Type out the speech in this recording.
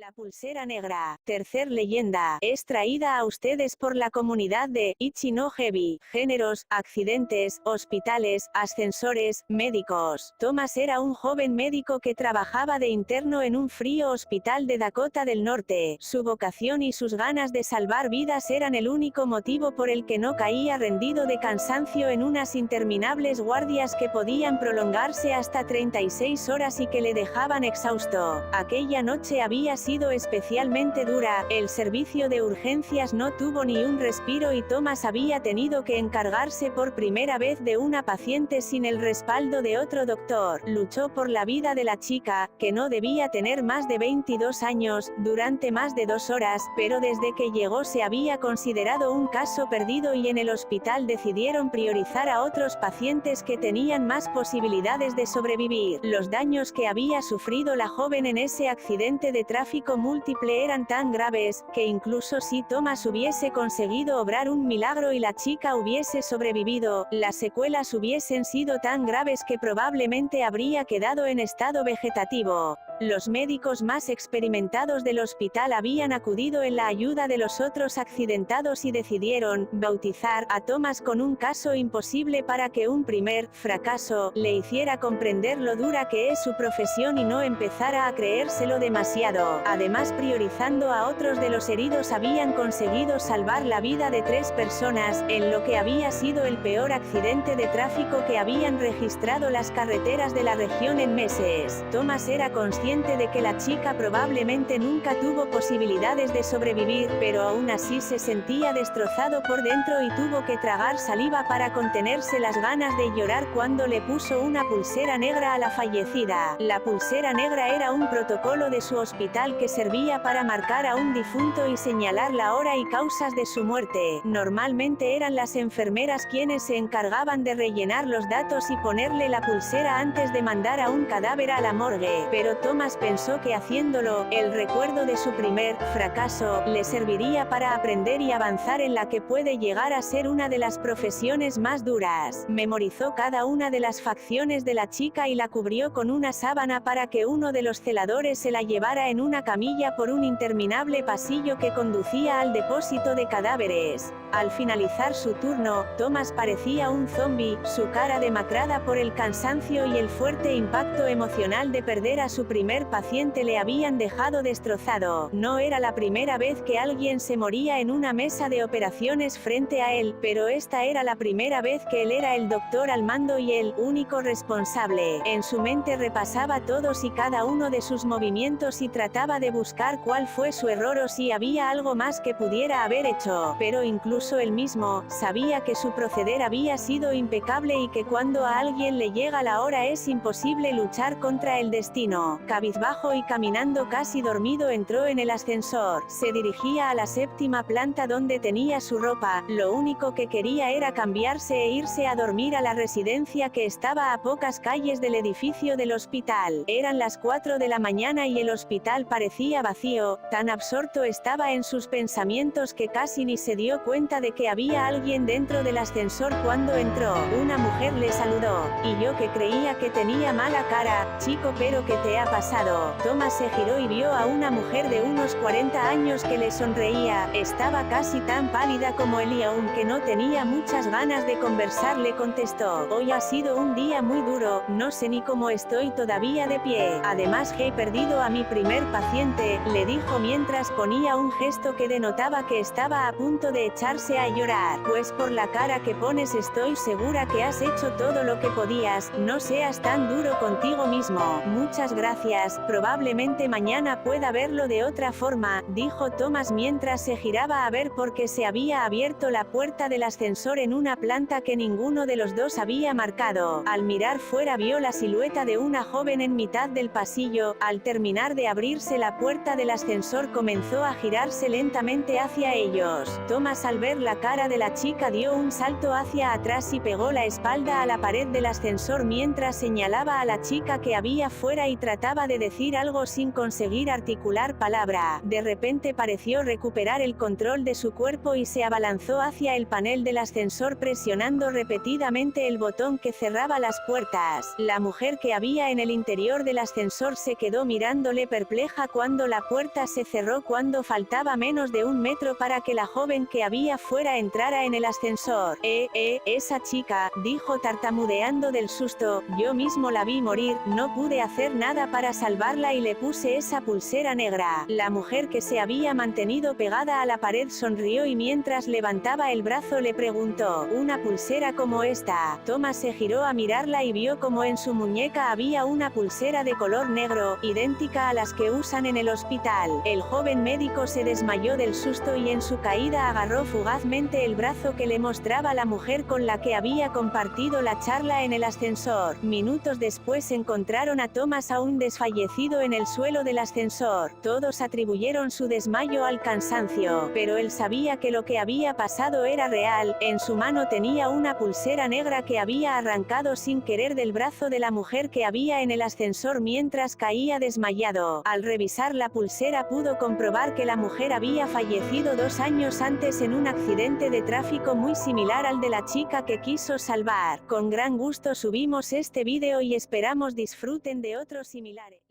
La pulsera negra, tercer leyenda, es traída a ustedes por la comunidad de Ichi no Heavy, géneros, accidentes, hospitales, ascensores, médicos. Thomas era un joven médico que trabajaba de interno en un frío hospital de Dakota del Norte. Su vocación y sus ganas de salvar vidas eran el único motivo por el que no caía rendido de cansancio en unas interminables guardias que podían prolongarse hasta 36 horas y que le dejaban exhausto. Aquella noche había sido especialmente dura, el servicio de urgencias no tuvo ni un respiro y Thomas había tenido que encargarse por primera vez de una paciente sin el respaldo de otro doctor. Luchó por la vida de la chica, que no debía tener más de 22 años, durante más de 2 horas, pero desde que llegó se había considerado un caso perdido y en el hospital decidieron priorizar a otros pacientes que tenían más posibilidades de sobrevivir. Los daños que había sufrido la joven en ese accidente de tráfico múltiple eran tan graves, que incluso si Thomas hubiese conseguido obrar un milagro y la chica hubiese sobrevivido, las secuelas hubiesen sido tan graves que probablemente habría quedado en estado vegetativo. Los médicos más experimentados del hospital habían acudido en la ayuda de los otros accidentados y decidieron bautizar a Thomas con un caso imposible para que un primer fracaso le hiciera comprender lo dura que es su profesión y no empezara a creérselo demasiado. Además, priorizando a otros de los heridos, habían conseguido salvar la vida de 3 personas, en lo que había sido el peor accidente de tráfico que habían registrado las carreteras de la región en meses. Thomas era consciente de que la chica probablemente nunca tuvo posibilidades de sobrevivir, pero aún así se sentía destrozado por dentro y tuvo que tragar saliva para contenerse las ganas de llorar cuando le puso una pulsera negra a la fallecida. La pulsera negra era un protocolo de su hospital que servía para marcar a un difunto y señalar la hora y causas de su muerte. Normalmente eran las enfermeras quienes se encargaban de rellenar los datos y ponerle la pulsera antes de mandar a un cadáver a la morgue, pero Thomas pensó que haciéndolo, el recuerdo de su primer fracaso le serviría para aprender y avanzar en la que puede llegar a ser una de las profesiones más duras. Memorizó cada una de las facciones de la chica y la cubrió con una sábana para que uno de los celadores se la llevara en una camilla por un interminable pasillo que conducía al depósito de cadáveres. Al finalizar su turno, Thomas parecía un zombi, su cara demacrada por el cansancio y el fuerte impacto emocional de perder a su primer paciente le habían dejado destrozado. No era la primera vez que alguien se moría en una mesa de operaciones frente a él, pero esta era la primera vez que él era el doctor al mando y el único responsable. En su mente repasaba todos y cada uno de sus movimientos y trataba de buscar cuál fue su error o si había algo más que pudiera haber hecho, pero incluso él mismo sabía que su proceder había sido impecable y que cuando a alguien le llega la hora es imposible luchar contra el destino. Cabizbajo y caminando casi dormido entró en el ascensor. Se dirigía a la 7ª planta donde tenía su ropa. Lo único que quería era cambiarse e irse a dormir a la residencia que estaba a pocas calles del edificio del hospital. Eran las 4 de la mañana y el hospital parecía vacío, tan absorto estaba en sus pensamientos que casi ni se dio cuenta de que había alguien dentro del ascensor cuando entró. Una mujer le saludó. Y yo que creía que tenía mala cara, chico, pero ¿qué te ha pasado? Thomas se giró y vio a una mujer de unos 40 años que le sonreía. Estaba casi tan pálida como él y aunque no tenía muchas ganas de conversar le contestó: hoy ha sido un día muy duro, no sé ni cómo estoy todavía de pie. Además he perdido a mi primer paciente, le dijo mientras ponía un gesto que denotaba que estaba a punto de echarse a llorar. Pues por la cara que pones estoy segura que has hecho todo lo que podías, no seas tan duro contigo mismo. Muchas gracias, probablemente mañana pueda verlo de otra forma, dijo Thomas mientras se giraba a ver por qué se había abierto la puerta del ascensor en una planta que ninguno de los dos había marcado. Al mirar fuera vio la silueta de una joven en mitad del pasillo. Al terminar de abrirse la puerta del ascensor comenzó a girarse lentamente hacia ellos. Thomas al ver la cara de la chica dio un salto hacia atrás y pegó la espalda a la pared del ascensor mientras señalaba a la chica que había fuera y trataba trataba de decir algo sin conseguir articular palabra. De repente pareció recuperar el control de su cuerpo y se abalanzó hacia el panel del ascensor presionando repetidamente el botón que cerraba las puertas. La mujer que había en el interior del ascensor se quedó mirándole perpleja cuando la puerta se cerró cuando faltaba menos de 1 metro para que la joven que había fuera entrara en el ascensor. Esa chica, dijo tartamudeando del susto, yo mismo la vi morir, no pude hacer nada para salvarla y le puse esa pulsera negra. La mujer que se había mantenido pegada a la pared sonrió y mientras levantaba el brazo le preguntó, ¿una pulsera como esta? Thomas se giró a mirarla y vio como en su muñeca había una pulsera de color negro, idéntica a las que usan en el hospital. El joven médico se desmayó del susto y en su caída agarró fugazmente el brazo que le mostraba la mujer con la que había compartido la charla en el ascensor. Minutos después encontraron a Thomas aún desfallecido en el suelo del ascensor. Todos atribuyeron su desmayo al cansancio, pero él sabía que lo que había pasado era real. En su mano tenía una pulsera negra que había arrancado sin querer del brazo de la mujer que había en el ascensor mientras caía desmayado. Al revisar la pulsera pudo comprobar que la mujer había fallecido 2 años antes en un accidente de tráfico muy similar al de la chica que quiso salvar. Con gran gusto subimos este vídeo y esperamos disfruten de otros similares.